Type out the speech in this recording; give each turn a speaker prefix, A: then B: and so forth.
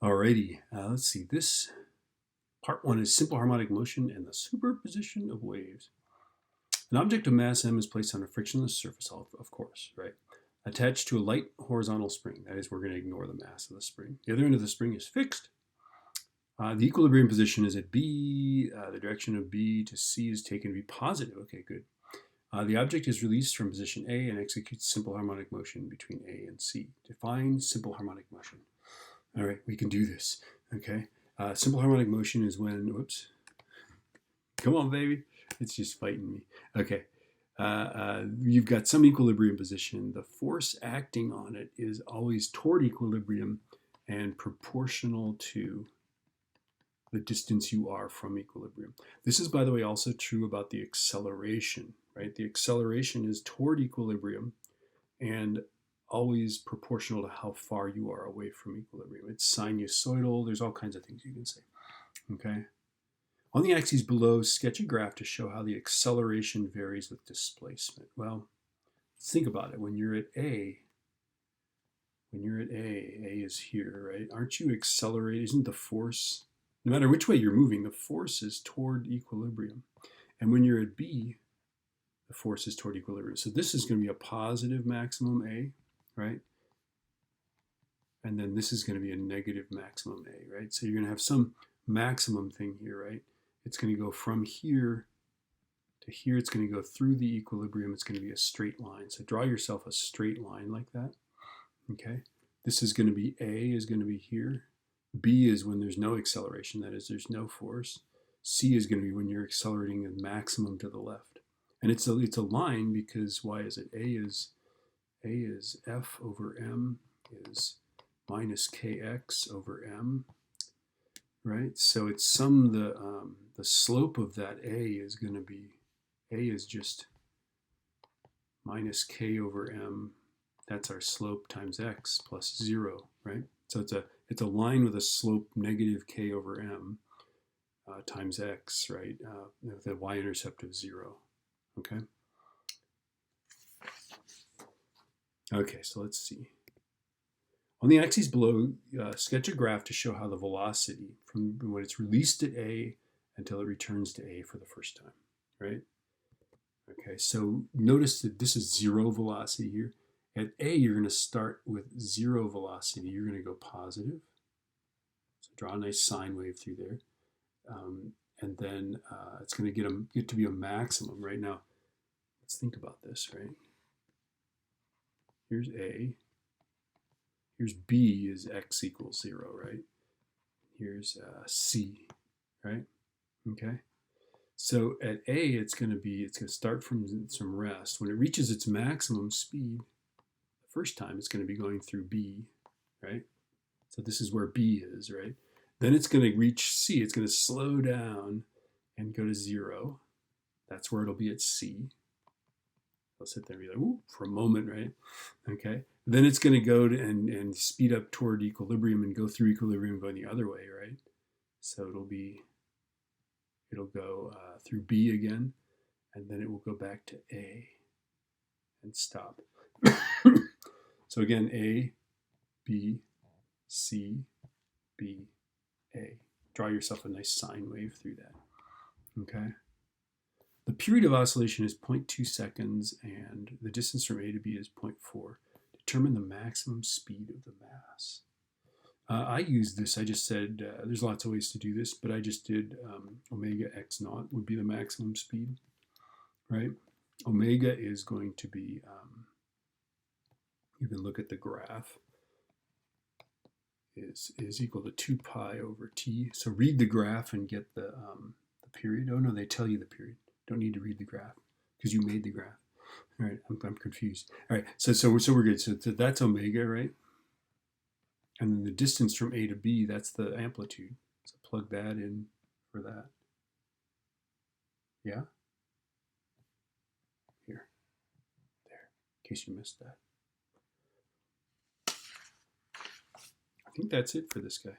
A: Alrighty, let's see. This part one is simple harmonic motion and the superposition of waves. An object of mass m is placed on a frictionless surface, of course, right? Attached to a light horizontal spring. That is, we're going to ignore the mass of the spring. The other end of the spring is fixed. The equilibrium position is at B. The direction of B to C is taken to be positive. Okay, good. The object is released from position A and executes simple harmonic motion between A and C. Define simple harmonic motion. All right, we can do this. Okay. Simple harmonic motion is when, whoops. Come on, baby. It's just fighting me. Okay. You've got some equilibrium position. The force acting on it is always toward equilibrium and proportional to the distance you are from equilibrium. This is, by the way, also true about the acceleration, right? The acceleration is toward equilibrium and always proportional to how far you are away from equilibrium. It's sinusoidal. There's all kinds of things you can say. Okay. On the axes below, sketch a graph to show how the acceleration varies with displacement. Well, think about it. When you're at A, A is here, right? Aren't you accelerating? Isn't the force, no matter which way you're moving, the force is toward equilibrium. And when you're at B, the force is toward equilibrium. So this is going to be a positive maximum A, right? And then this is going to be a negative maximum A, right? So you're going to have some maximum thing here, right? It's going to go from here to here. It's going to go through the equilibrium. It's going to be a straight line. So draw yourself a straight line like that, okay? This is going to be A is going to be here. B is when there's no acceleration, that is, there's no force. C is going to be when you're accelerating the maximum to the left. And it's a line because why is it? A is F over M is minus KX over M, right? So it's the slope of that A is going to be, A is just minus K over M. That's our slope times X plus 0, right? So it's a line with a slope negative K over M times X, right? With a y-intercept of 0, okay? Okay, so let's see. On the axes below, sketch a graph to show how the velocity from when it's released at A until it returns to A for the first time, right? Okay, so notice that this is 0 velocity here. At A, you're going to start with 0 velocity. You're going to go positive. So draw a nice sine wave through there. And then it's going to get to be a maximum. Right now, let's think about this, right? Here's A. Here's B is X equals 0, right? Here's C, right? Okay. So at A, it's going to start from some rest. When it reaches its maximum speed, the first time it's going to be going through B, right? So this is where B is, right? Then it's going to reach C. It's going to slow down and go to 0. That's where it'll be at C. I'll sit there and be like, ooh, for a moment, right? Okay. Then it's going to go and speed up toward equilibrium and go through equilibrium going the other way, right? So it'll go through B again, and then it will go back to A and stop. So again, A, B, C, B, A. Draw yourself a nice sine wave through that, okay? The period of oscillation is 0.2 seconds, and the distance from A to B is 0.4. Determine the maximum speed of the mass. I used this. I just said there's lots of ways to do this, but I just did omega x naught would be the maximum speed, right? Omega is going to be, you can look at the graph, is equal to 2 pi over t. So read the graph and get the period. Oh, no, they tell you the period. Don't need to read the graph because you made the graph. All right, I'm confused. All right, so we're good. So that's omega, right? And then the distance from A to B, that's the amplitude. So plug that in for that. Yeah? Here. There, in case you missed that. I think that's it for this guy.